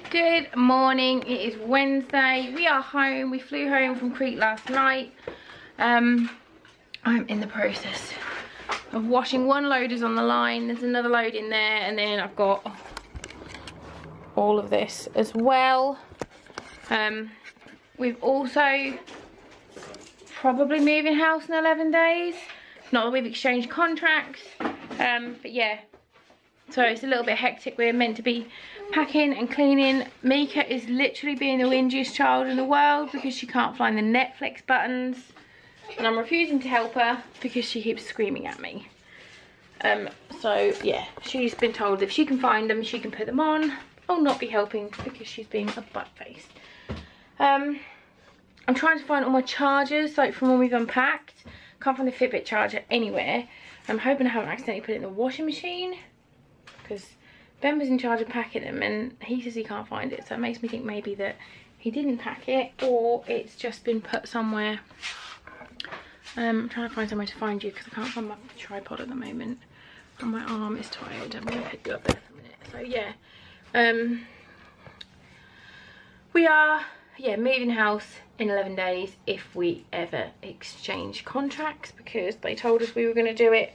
Good morning, it is Wednesday. We are home. We flew home from Crete last night. I'm in the process of washing. One load is on the line, there's another load in there, and then I've got all of this as well. We've also probably moving house in 11 days. Not that we've exchanged contracts, but yeah. So it's a little bit hectic. We're meant to be packing and cleaning. Mika is literally being the whingiest child in the world because she can't find the Netflix buttons. And I'm refusing to help her because she keeps screaming at me. So yeah, she's been told if she can find them, she can put them on. I'll not be helping because she's being a butt-faced. I'm trying to find all my chargers, like from when we've unpacked. Can't find the Fitbit charger anywhere. I'm hoping I haven't accidentally put it in the washing machine, because Ben was in charge of packing them and he says he can't find it, so it makes me think maybe that he didn't pack it or it's just been put somewhere. I'm trying to find somewhere to find you because I can't find my tripod at the moment and my arm is tired. I'm going to pick you up there for a minute. So yeah, we are moving house in 11 days if we ever exchange contracts, because they told us we were going to do it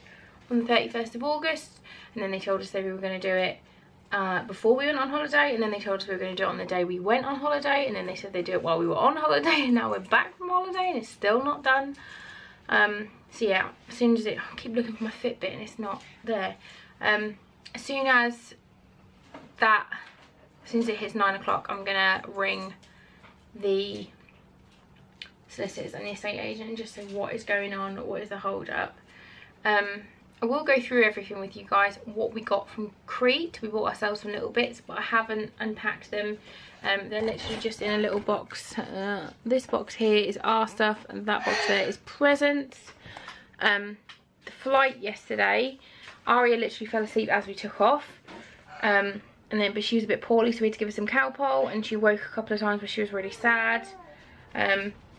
on the 31st of August, and then they told us that we were going to do it before we went on holiday, and then they told us we were going to do it on the day we went on holiday, and then they said they'd do it while we were on holiday, and now we're back from holiday and it's still not done. So yeah, as soon as I keep looking for my Fitbit and it's not there. As soon as it hits 9 o'clock, I'm gonna ring the solicitors and the estate agent and just say what is going on, what is the hold up. I will go through everything with you guys, what we got from Crete. We bought ourselves some little bits, but I haven't unpacked them. They're literally just in a little box. This box here is our stuff, and that box there is presents. The flight yesterday, Aria literally fell asleep as we took off. But she was a bit poorly, so we had to give her some Calpol, and she woke a couple of times where she was really sad.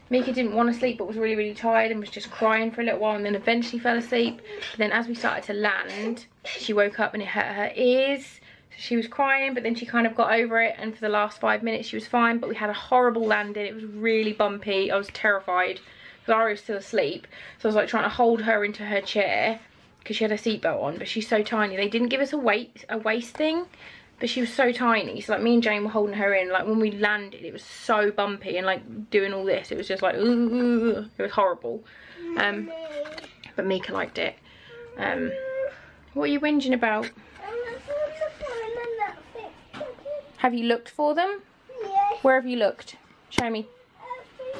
Mika didn't want to sleep but was really, really tired and was just crying for a little while, and then eventually fell asleep. But then as we started to land, she woke up and it hurt her ears. So she was crying, but then she kind of got over it, and for the last 5 minutes she was fine. But we had a horrible landing. It was really bumpy. I was terrified because Aria was still asleep. So I was like trying to hold her into her chair because she had her seatbelt on, but she's so tiny. They didn't give us a waist thing, but she was so tiny, so like me and Jane were holding her in. Like when we landed, it was so bumpy, and like doing all this, it was just like, ooh, it was horrible. But Mika liked it. What are you whinging about? Have you looked for them? Yes. Where have you looked? Show me.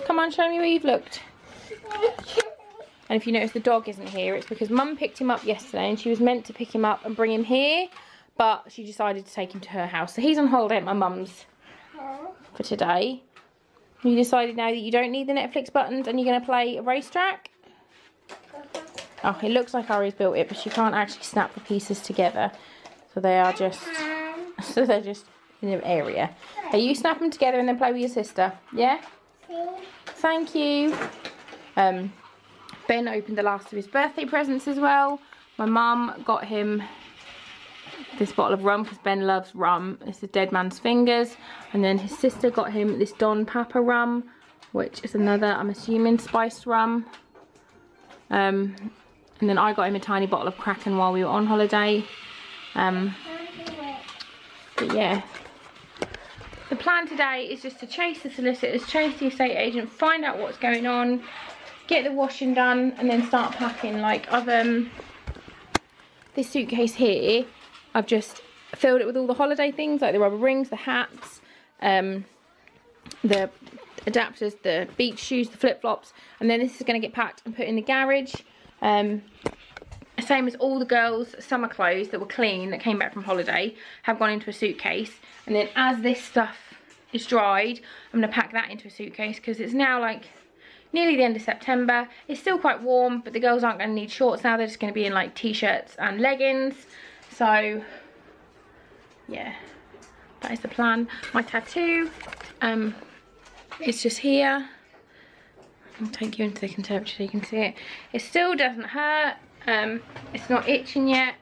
Come on, show me where you've looked. And if you notice the dog isn't here, it's because Mum picked him up yesterday and she was meant to pick him up and bring him here, but she decided to take him to her house. So he's on holiday at my mum's for today. You decided now that you don't need the Netflix buttons and you're going to play a racetrack? Oh, it looks like Ari's built it, but she can't actually snap the pieces together. So they are just, they're just in an area. Hey, you snap them together and then play with your sister, yeah? Thank you. Ben opened the last of his birthday presents as well. My mum got him this bottle of rum because Ben loves rum. This is Dead Man's Fingers. And then his sister got him this Don Papa rum, which is another, I'm assuming, spiced rum. And then I got him a tiny bottle of Kraken while we were on holiday. But yeah, the plan today is just to chase the solicitors, chase the estate agent, find out what's going on, get the washing done, and then start packing. Like I've this suitcase here, I've just filled it with all the holiday things, like the rubber rings, the hats, the adapters, the beach shoes, the flip-flops, and then this is going to get packed and put in the garage. Same as all the girls' summer clothes that were clean, that came back from holiday, have gone into a suitcase. And then as this stuff is dried, I'm going to pack that into a suitcase because it's now like nearly the end of September. It's still quite warm, but the girls aren't going to need shorts now. They're just going to be in like t-shirts and leggings. So yeah, that is the plan. My tattoo is just here. I'll take you into the conservatory so you can see it. It still doesn't hurt. It's not itching yet.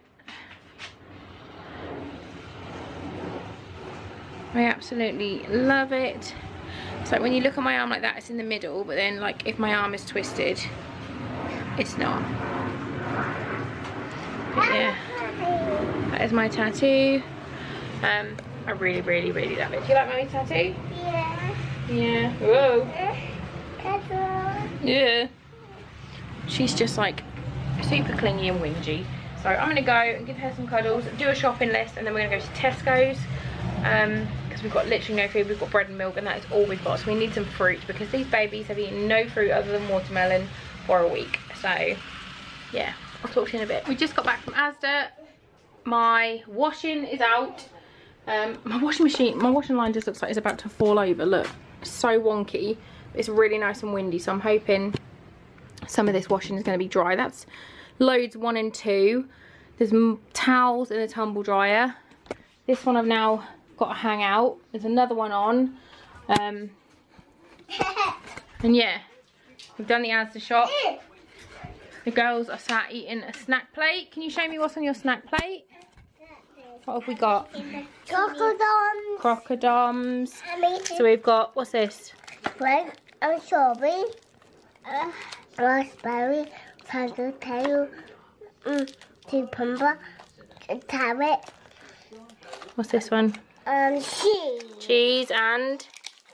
I absolutely love it. It's like when you look at my arm like that, it's in the middle, but then like if my arm is twisted, it's not. But yeah, that is my tattoo. I really, really, really love it. Do you like Mummy's tattoo? Yeah. Yeah. Whoa. Yeah. She's just like super clingy and whingy. So I'm gonna go and give her some cuddles, do a shopping list, and then we're gonna go to Tesco's. Because we've got literally no food. We've got bread and milk, and that is all we've got. So we need some fruit because these babies have eaten no fruit other than watermelon for a week. So yeah, I'll talk to you in a bit. We just got back from Asda. My washing is out. My washing line just looks like it's about to fall over. Look, it's so wonky. It's really nice and windy, so I'm hoping some of this washing is going to be dry. That's loads 1 and 2. There's towels in the tumble dryer. This one I've now got to hang out. There's another one on. And yeah, we've done the Asda shop. The girls are sat eating a snack plate. Can you show me what's on your snack plate? What have we got? Crocodiles. Crocodiles. So we've got, what's this? Bread and strawberry. Raspberry. Potato. Cucumber. Carrot. What's this one? Cheese. Cheese and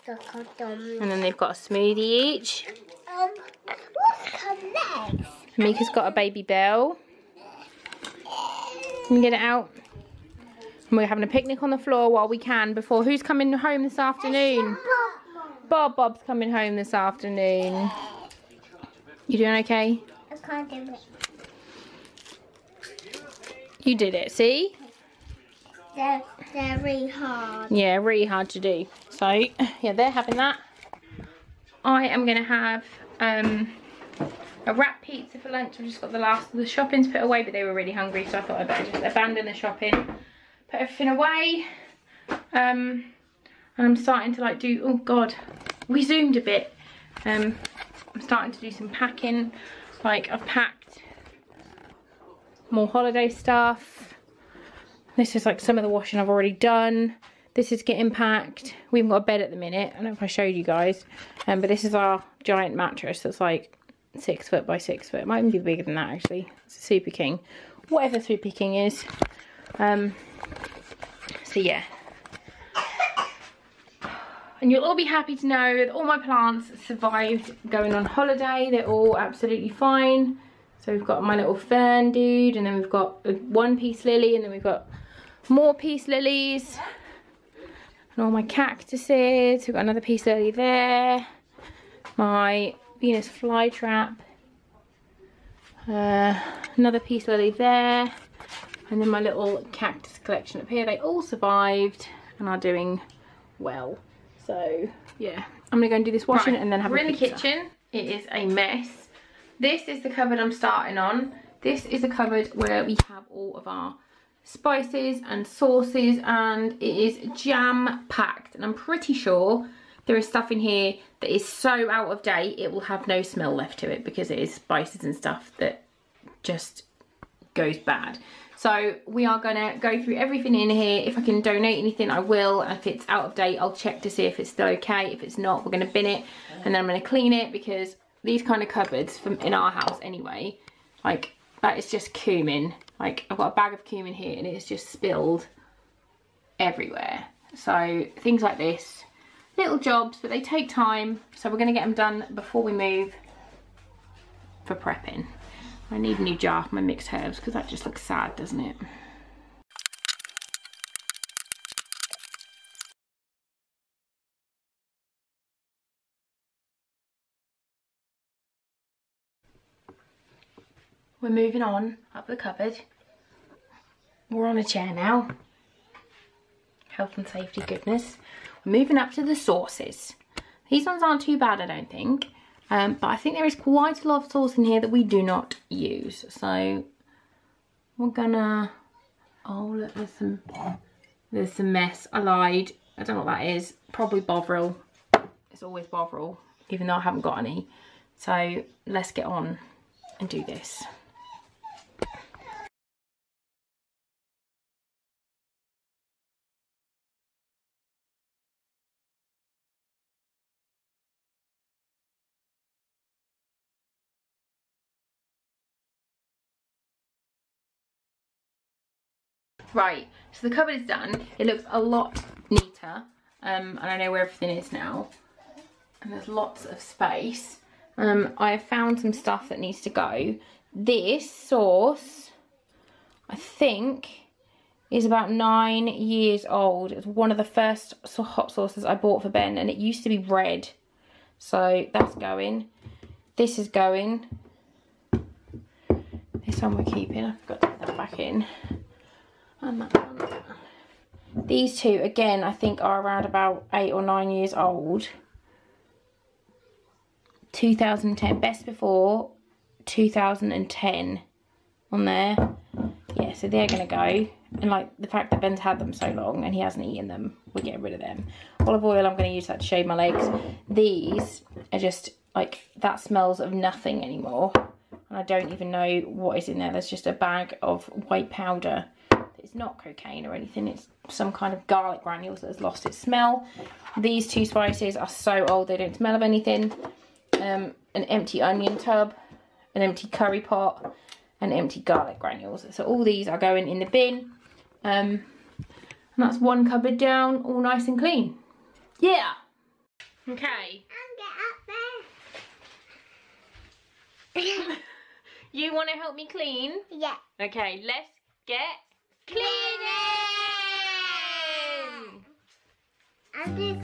Crocodiles. then they've got a smoothie each. What's come next? Mika's got a baby bell. Can you get it out? And we're having a picnic on the floor while we can before who's coming home this afternoon? Bob's coming home this afternoon. You doing okay? I can't do it. You did it, see? They're very hard. Yeah, really hard to do. So, yeah, they're having that. I am going to have a wrap pizza for lunch. I've just got the last of the shopping's put away, but they were really hungry, so I thought I'd better just abandon the shopping, put everything away. And I'm starting to like do, oh god, we zoomed a bit. I'm starting to do some packing. Like I've packed more holiday stuff. This is like some of the washing I've already done. This is getting packed. We haven't got a bed at the minute. I don't know if I showed you guys. But this is our giant mattress that's like 6 foot by 6 foot. It might even be bigger than that actually. It's a Super King. Whatever Super King is. So yeah. And you'll all be happy to know that all my plants survived going on holiday. They're all absolutely fine. So we've got my little fern dude, and then we've got a 1-piece lily, and then we've got more peace lilies. And all my cactuses. We've got another peace lily there. My Venus flytrap. Another peace lily there. And then my little cactus collection up here. They all survived and are doing well. So yeah, I'm gonna go and do this washing and then have a pizza. We're in the kitchen. It is a mess. This is the cupboard I'm starting on. This is a cupboard where we have all of our spices and sauces, and it is jam-packed. And I'm pretty sure there is stuff in here that is so out of date it will have no smell left to it, because it is spices and stuff that just goes bad. So we are gonna go through everything in here. If I can donate anything, I will. And if it's out of date, I'll check to see if it's still okay. If it's not, we're gonna bin it, and then I'm gonna clean it, because these kind of cupboards from in our house anyway, like that is just cumin. Like I've got a bag of cumin here and it's just spilled everywhere. So things like this, little jobs, but they take time. So we're gonna get them done before we move for prepping. I need a new jar for my mixed herbs because that just looks sad, doesn't it? We're moving on up the cupboard. We're on a chair now. Health and safety, goodness. We're moving up to the sauces. These ones aren't too bad, I don't think. But I think there is quite a lot of sauce in here that we do not use. So we're gonna, oh look, there's some mess. I lied. I don't know what that is. Probably Bovril. It's always Bovril, even though I haven't got any. So let's get on and do this. Right, so the cupboard is done. It looks a lot neater, and I know where everything is now. And there's lots of space. I have found some stuff that needs to go. This sauce, I think, is about 9 years old. It's one of the first hot sauces I bought for Ben, and it used to be red. So that's going. This is going. This one we're keeping. I forgot to put that back in. And that one. These two, again, I think are around about 8 or 9 years old. 2010, best before 2010 on there. Yeah, so they're gonna go. And like the fact that Ben's had them so long and he hasn't eaten them, we're getting rid of them. Olive oil, I'm gonna use that to shave my legs. These are just like, that smells of nothing anymore. And I don't even know what is in there. There's just a bag of white powder. It's not cocaine or anything. It's some kind of garlic granules that has lost its smell. These two spices are so old they don't smell of anything. An empty onion tub, an empty curry pot, and empty garlic granules. So all these are going in the bin. And that's one cupboard down, all nice and clean. Yeah. Okay. You want to help me clean? Yeah. Okay, let's get cleaning! And this.